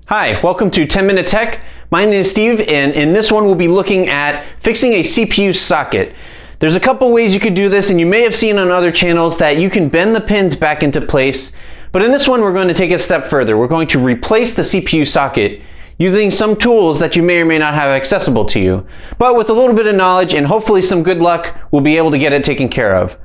Hi, welcome to 10-Minute Tech. My name is Steve, and in this one we'll be looking at fixing a CPU socket. There's a couple ways you could do this, and you may have seen on other channels that you can bend the pins back into place, but in this one we're going to take it a step further. We're going to replace the CPU socket using some tools that you may or may not have accessible to you. But with a little bit of knowledge and hopefully some good luck, we'll be able to get it taken care of.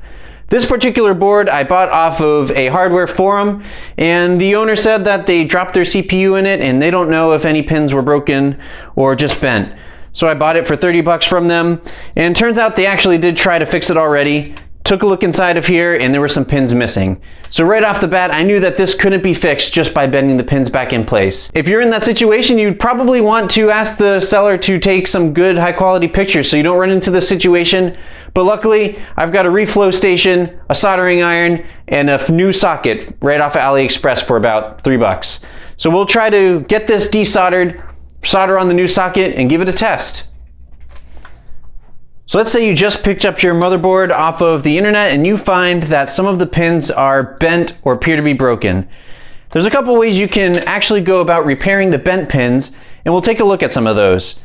This particular board I bought off of a hardware forum, and the owner said that they dropped their CPU in it and they don't know if any pins were broken or just bent. So I bought it for 30 bucks from them, and it turns out they actually did try to fix it already. Took a look inside of here and there were some pins missing. So right off the bat, I knew that this couldn't be fixed just by bending the pins back in place. If you're in that situation, you'd probably want to ask the seller to take some good high quality pictures so you don't run into this situation. But luckily, I've got a reflow station, a soldering iron, and a new socket right off of AliExpress for about 3 bucks. So we'll try to get this desoldered, solder on the new socket, and give it a test. So let's say you just picked up your motherboard off of the internet and you find that some of the pins are bent or appear to be broken. There's a couple ways you can actually go about repairing the bent pins, and we'll take a look at some of those.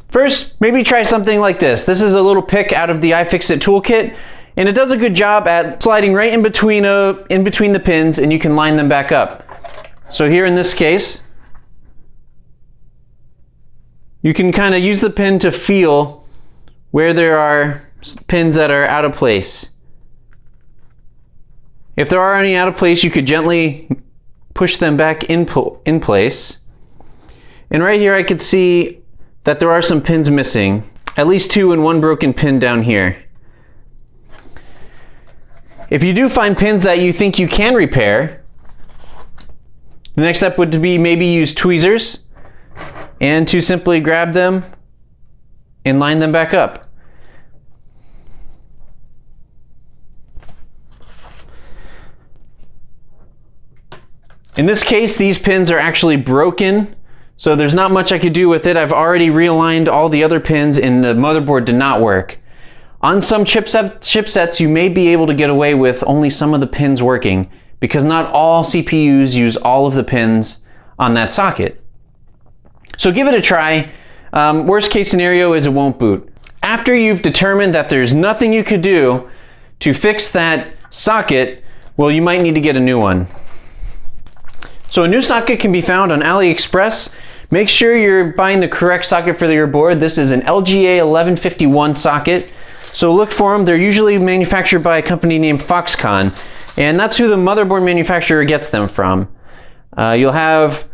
First, maybe try something like this. This is a little pick out of the iFixit toolkit, and it does a good job at sliding right in between the pins, and you can line them back up. So here in this case, you can kind of use the pin to feel where there are pins that are out of place. If there are any out of place, you could gently push them back in place. And right here I could see that there are some pins missing, at least 2 and 1 broken pin down here. If you do find pins that you think you can repair, the next step would be maybe use tweezers and to simply grab them and line them back up. In this case, these pins are actually broken, so there's not much I could do with it. I've already realigned all the other pins and the motherboard did not work. On some chipsets, you may be able to get away with only some of the pins working, because not all CPUs use all of the pins on that socket. So give it a try. Worst case scenario is it won't boot. After you've determined that there's nothing you could do to fix that socket, well, you might need to get a new one. So a new socket can be found on AliExpress. Make sure you're buying the correct socket for your board. This is an LGA 1151 socket. So look for them. They're usually manufactured by a company named Foxconn, and that's who the motherboard manufacturer gets them from. You'll have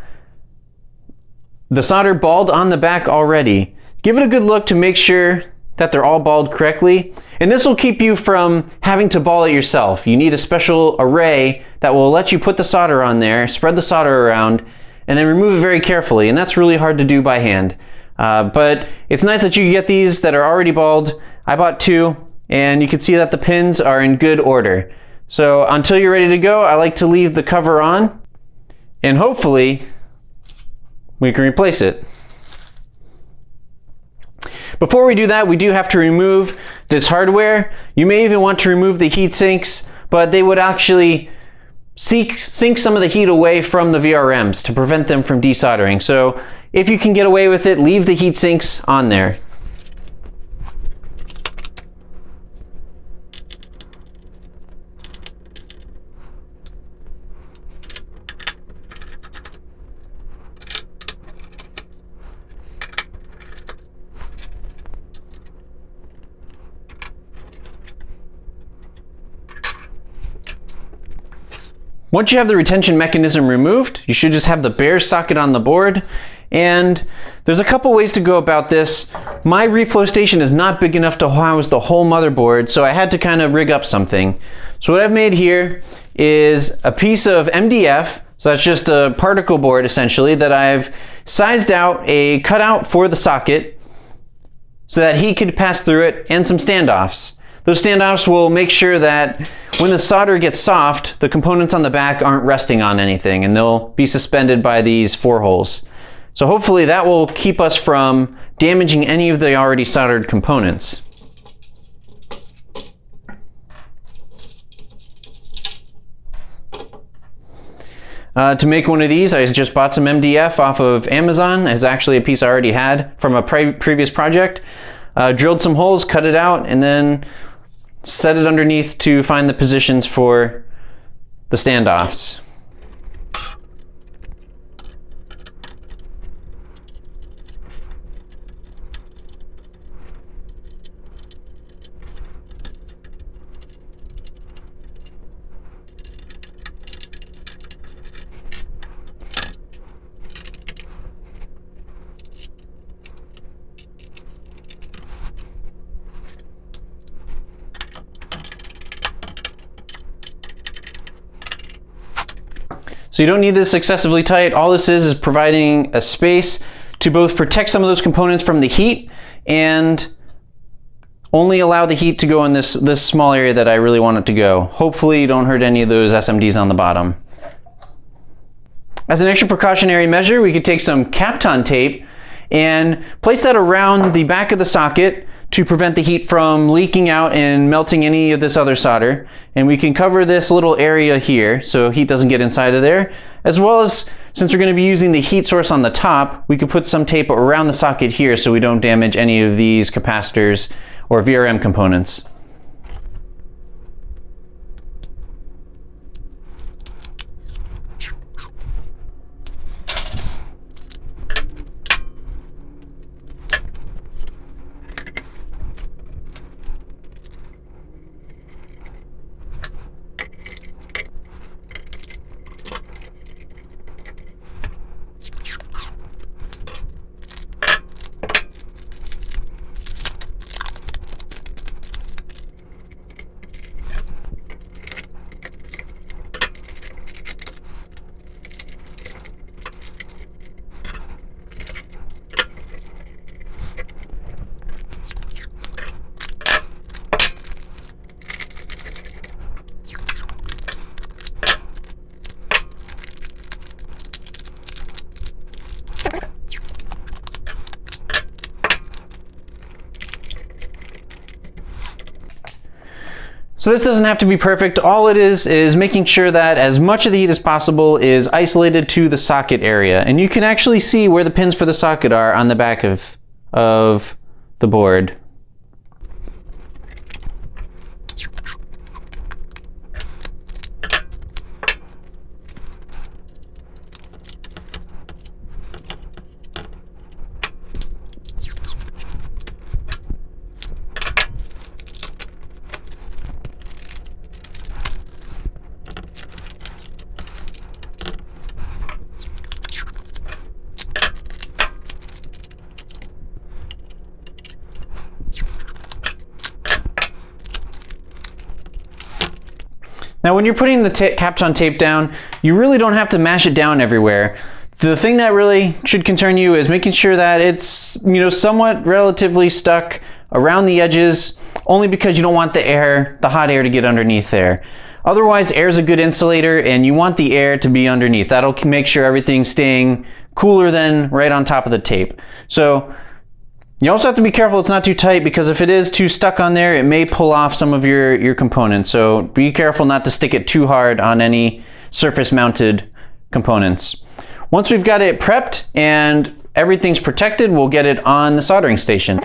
the solder balled on the back already. Give it a good look to make sure that they're all balled correctly, and this will keep you from having to ball it yourself. You need a special array that will let you put the solder on there, spread the solder around, and then remove it very carefully, and that's really hard to do by hand. But it's nice that you get these that are already balled. I bought 2, and you can see that the pins are in good order. So until you're ready to go, I like to leave the cover on, and hopefully we can replace it. Before we do that, we do have to remove this hardware. You may even want to remove the heat sinks, but they would actually sink some of the heat away from the VRMs to prevent them from desoldering. So if you can get away with it, leave the heat sinks on there. Once you have the retention mechanism removed, you should just have the bare socket on the board. And there's a couple ways to go about this. My reflow station is not big enough to house the whole motherboard, so I had to kind of rig up something. So what I've made here is a piece of MDF, so that's just a particle board essentially, that I've sized out a cutout for the socket so that heat could pass through it, and some standoffs. Those standoffs will make sure that when the solder gets soft, the components on the back aren't resting on anything, and they'll be suspended by these 4 holes. So hopefully that will keep us from damaging any of the already soldered components. To make one of these, I just bought some MDF off of Amazon. It's actually a piece I already had from a previous project. Drilled some holes, cut it out, and then set it underneath to find the positions for the standoffs. So you don't need this excessively tight. All this is providing a space to both protect some of those components from the heat and only allow the heat to go in this small area that I really want it to go. Hopefully you don't hurt any of those SMDs on the bottom. As an extra precautionary measure, we could take some Pt1 tape and place that around the back of the socket to prevent the heat from leaking out and melting any of this other solder. And we can cover this little area here so heat doesn't get inside of there. As well as, since we're going to be using the heat source on the top, we could put some tape around the socket here so we don't damage any of these capacitors or VRM components. So this doesn't have to be perfect. All it is making sure that as much of the heat as possible is isolated to the socket area. And you can actually see where the pins for the socket are on the back of the board. Now when you're putting the Pt1 tape down, you really don't have to mash it down everywhere. The thing that really should concern you is making sure that it's, somewhat relatively stuck around the edges, only because you don't want the hot air to get underneath there. Otherwise, air is a good insulator and you want the air to be underneath. That'll make sure everything's staying cooler than right on top of the tape. So you also have to be careful it's not too tight, because if it is too stuck on there, it may pull off some of your components. So be careful not to stick it too hard on any surface mounted components. Once we've got it prepped and everything's protected, we'll get it on the soldering station.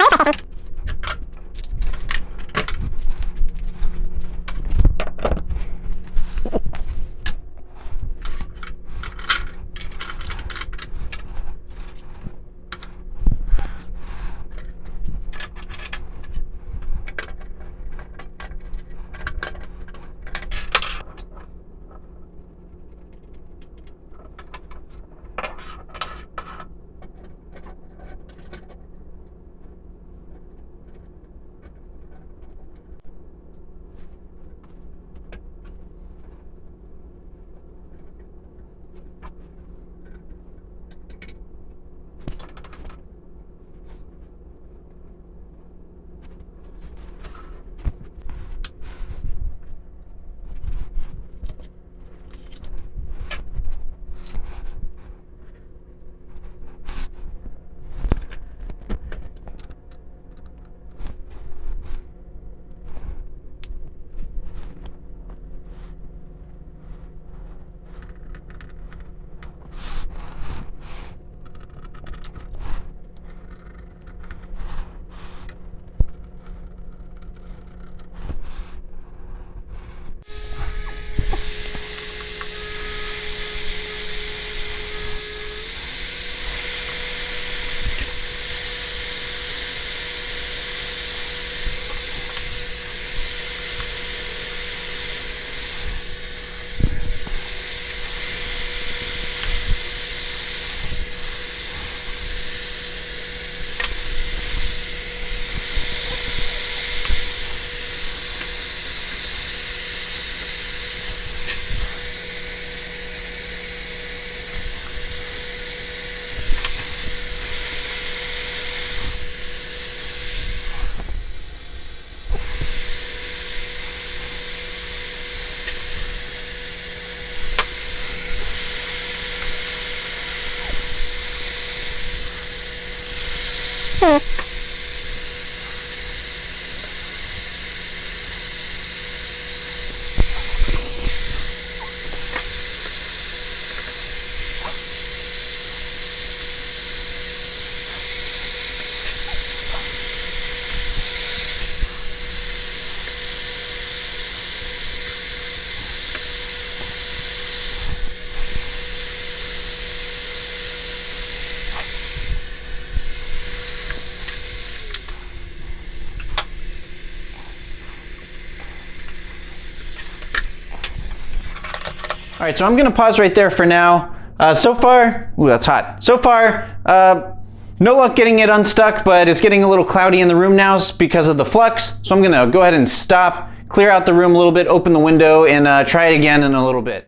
All right, so I'm gonna pause right there for now. So far, ooh, that's hot. So far, no luck getting it unstuck, but it's getting a little cloudy in the room now because of the flux. So I'm gonna go ahead and stop, clear out the room a little bit, open the window, and try it again in a little bit.